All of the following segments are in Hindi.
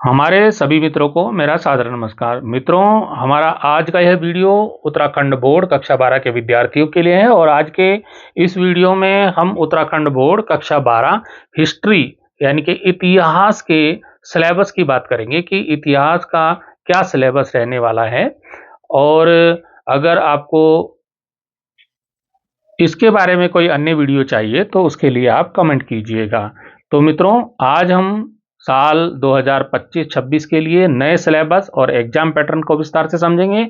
हमारे सभी मित्रों को मेरा सादर नमस्कार। मित्रों, हमारा आज का यह वीडियो उत्तराखंड बोर्ड कक्षा 12 के विद्यार्थियों के लिए है और आज के इस वीडियो में हम उत्तराखंड बोर्ड कक्षा 12 हिस्ट्री यानी कि इतिहास के सिलेबस की बात करेंगे कि इतिहास का क्या सिलेबस रहने वाला है। और अगर आपको इसके बारे में कोई अन्य वीडियो चाहिए तो उसके लिए आप कमेंट कीजिएगा। तो मित्रों, आज हम साल 2025-26 के लिए नए सिलेबस और एग्जाम पैटर्न को विस्तार से समझेंगे।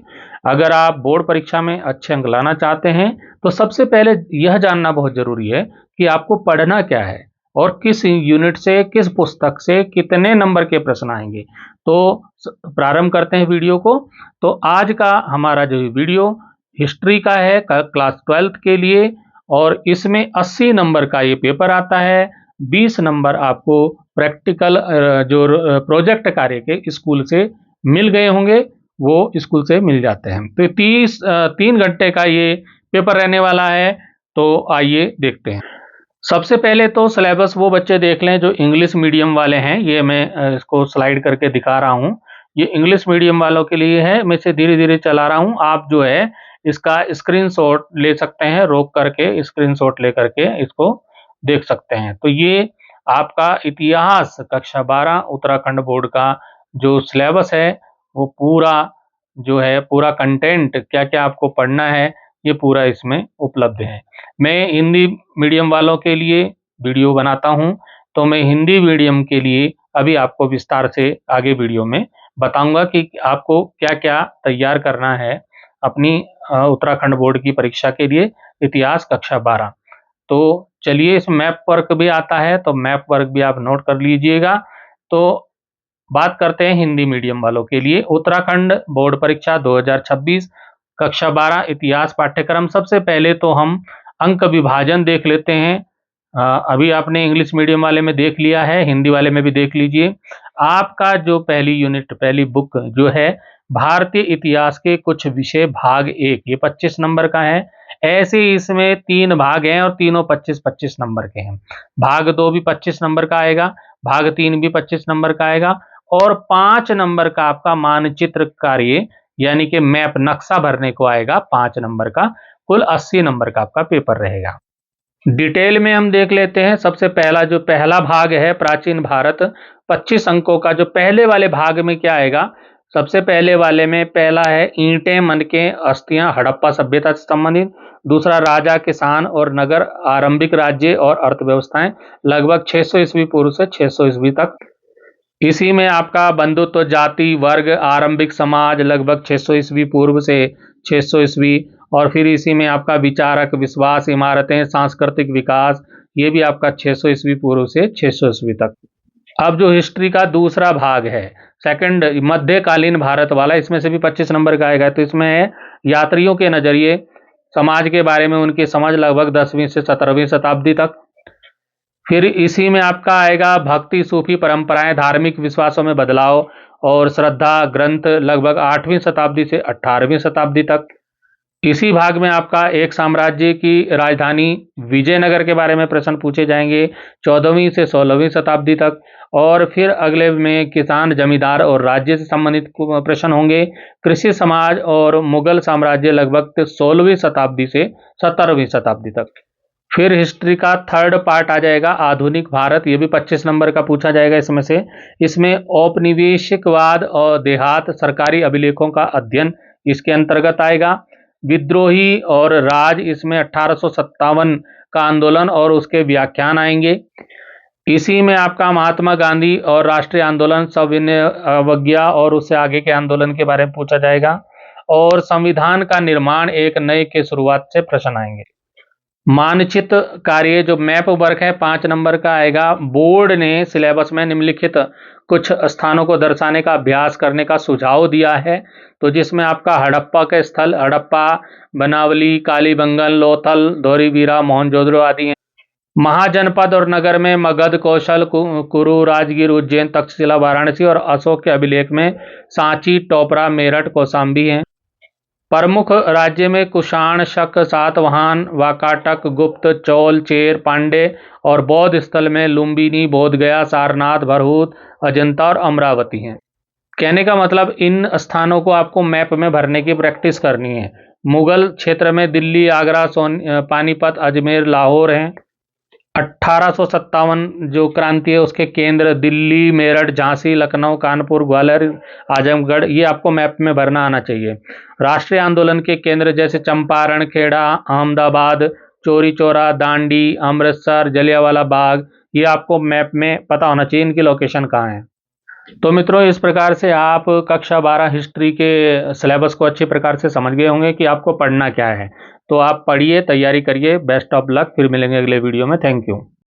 अगर आप बोर्ड परीक्षा में अच्छे अंक लाना चाहते हैं तो सबसे पहले यह जानना बहुत जरूरी है कि आपको पढ़ना क्या है और किस यूनिट से, किस पुस्तक से कितने नंबर के प्रश्न आएंगे। तो प्रारंभ करते हैं वीडियो को। तो आज का हमारा जो वीडियो हिस्ट्री का है क्लास 12th के लिए, और इसमें 80 नंबर का ये पेपर आता है। 20 नंबर आपको प्रैक्टिकल जो प्रोजेक्ट कार्य के स्कूल से मिल गए होंगे, वो स्कूल से मिल जाते हैं। तो 3 घंटे का ये पेपर रहने वाला है। तो आइए देखते हैं। सबसे पहले तो सिलेबस वो बच्चे देख लें जो इंग्लिश मीडियम वाले हैं। ये मैं इसको स्लाइड करके दिखा रहा हूँ। ये इंग्लिश मीडियम वालों के लिए है। मैं इसे धीरे धीरे चला रहा हूँ। आप जो है इसका स्क्रीनशॉट ले सकते हैं, रोक करके स्क्रीनशॉट ले करके इसको देख सकते हैं। तो ये आपका इतिहास कक्षा 12 उत्तराखंड बोर्ड का जो सिलेबस है, वो पूरा जो है पूरा कंटेंट क्या क्या आपको पढ़ना है, ये पूरा इसमें उपलब्ध है। मैं हिंदी मीडियम वालों के लिए वीडियो बनाता हूं, तो मैं हिंदी मीडियम के लिए अभी आपको विस्तार से आगे वीडियो में बताऊंगा कि आपको क्या क्या तैयार करना है अपनी उत्तराखंड बोर्ड की परीक्षा के लिए इतिहास कक्षा 12। तो चलिए, इस मैप वर्क भी आता है, तो मैप वर्क भी आप नोट कर लीजिएगा। तो बात करते हैं हिंदी मीडियम वालों के लिए उत्तराखंड बोर्ड परीक्षा 2026 कक्षा 12 इतिहास पाठ्यक्रम। सबसे पहले तो हम अंक विभाजन देख लेते हैं। अभी आपने इंग्लिश मीडियम वाले में देख लिया है, हिंदी वाले में भी देख लीजिए। आपका जो पहली यूनिट, पहली बुक जो है भारतीय इतिहास के कुछ विषय भाग 1, ये 25 नंबर का है। ऐसे ही इसमें 3 भाग हैं और तीनों 25-25 नंबर के हैं। भाग 2 भी 25 नंबर का आएगा, भाग 3 भी 25 नंबर का आएगा, और 5 नंबर का आपका मानचित्र कार्य यानी कि मैप, नक्शा भरने को आएगा 5 नंबर का। कुल 80 नंबर का आपका पेपर रहेगा। डिटेल में हम देख लेते हैं। सबसे पहला भाग है प्राचीन भारत, 25 अंकों का। जो पहले वाले भाग में क्या आएगा, सबसे पहले वाले में पहला है ईंटें, मनकें, अस्थियां, हड़प्पा सभ्यता से संबंधित। दूसरा राजा, किसान और नगर, आरंभिक राज्य और अर्थव्यवस्थाएं, लगभग 600 ईस्वी पूर्व से 600 ईस्वी तक। इसी में आपका बंधुत्व, जाति, वर्ग, आरंभिक समाज, लगभग 600 ईस्वी पूर्व से 600 ईस्वी। और फिर इसी में आपका विचारक, विश्वास, इमारतें, सांस्कृतिक विकास, ये भी आपका 600 ईस्वी पूर्व से 600 ईस्वी तक। अब जो हिस्ट्री का दूसरा भाग है, सेकंड, मध्यकालीन भारत वाला, इसमें से भी 25 नंबर का आएगा। तो इसमें है यात्रियों के नजरिए, समाज के बारे में उनकी समझ, लगभग 10वीं से 17वीं शताब्दी तक। फिर इसी में आपका आएगा भक्ति, सूफी परंपराएं, धार्मिक विश्वासों में बदलाव और श्रद्धा ग्रंथ, लगभग 8वीं शताब्दी से 18वीं शताब्दी तक। इसी भाग में आपका एक साम्राज्य की राजधानी विजयनगर के बारे में प्रश्न पूछे जाएंगे, 14वीं से 16वीं शताब्दी तक। और फिर अगले में किसान, जमींदार और राज्य से संबंधित प्रश्न होंगे। कृषि समाज और मुगल साम्राज्य, लगभग 16वीं शताब्दी से 17वीं शताब्दी तक। फिर हिस्ट्री का थर्ड पार्ट आ जाएगा आधुनिक भारत, ये भी 25 नंबर का पूछा जाएगा इसमें से। इसमें औपनिवेशिकवाद और देहात, सरकारी अभिलेखों का अध्ययन इसके अंतर्गत आएगा। विद्रोही और राज, इसमें 1857 का आंदोलन और उसके व्याख्यान आएंगे। इसी में आपका महात्मा गांधी और राष्ट्रीय आंदोलन, सविनय अवज्ञा और उससे आगे के आंदोलन के बारे में पूछा जाएगा। और संविधान का निर्माण एक नए के शुरुआत से प्रश्न आएंगे। मानचित्र कार्य, जो मैप वर्क है, 5 नंबर का आएगा। बोर्ड ने सिलेबस में निम्नलिखित कुछ स्थानों को दर्शाने का अभ्यास करने का सुझाव दिया है। तो जिसमें आपका हड़प्पा के स्थल, हड़प्पा, बनावली, कालीबंगन, लोथल, धोरीबीरा, मोहनजोदड़ो आदि हैं। महाजनपद और नगर में मगध, कौशल, कुरु, राजगीर, उज्जैन, तक्षशिला, वाराणसी और अशोक के अभिलेख में सांची, टोपरा, मेरठ, कौशाम्बी हैं। प्रमुख राज्य में कुषाण, शक, सातवाहन, वाकाटक, गुप्त, चोल, चेर, पांडे और बौद्ध स्थल में लुम्बिनी, बोधगया, सारनाथ, भरहूत, अजंता और अमरावती हैं। कहने का मतलब इन स्थानों को आपको मैप में भरने की प्रैक्टिस करनी है। मुगल क्षेत्र में दिल्ली, आगरा, पानीपत, अजमेर, लाहौर हैं। 1857 जो क्रांति है उसके केंद्र दिल्ली, मेरठ, झांसी, लखनऊ, कानपुर, ग्वालियर, आजमगढ़, ये आपको मैप में भरना आना चाहिए। राष्ट्रीय आंदोलन के केंद्र जैसे चंपारण, खेड़ा, अहमदाबाद, चौरी चौरा, दांडी, अमृतसर, जलियांवाला बाग, ये आपको मैप में पता होना चाहिए इनकी लोकेशन कहाँ है। तो मित्रों, इस प्रकार से आप कक्षा 12 हिस्ट्री के सिलेबस को अच्छी प्रकार से समझ गए होंगे कि आपको पढ़ना क्या है। तो आप पढ़िए, तैयारी करिए। Best of luck. फिर मिलेंगे अगले वीडियो में। Thank you.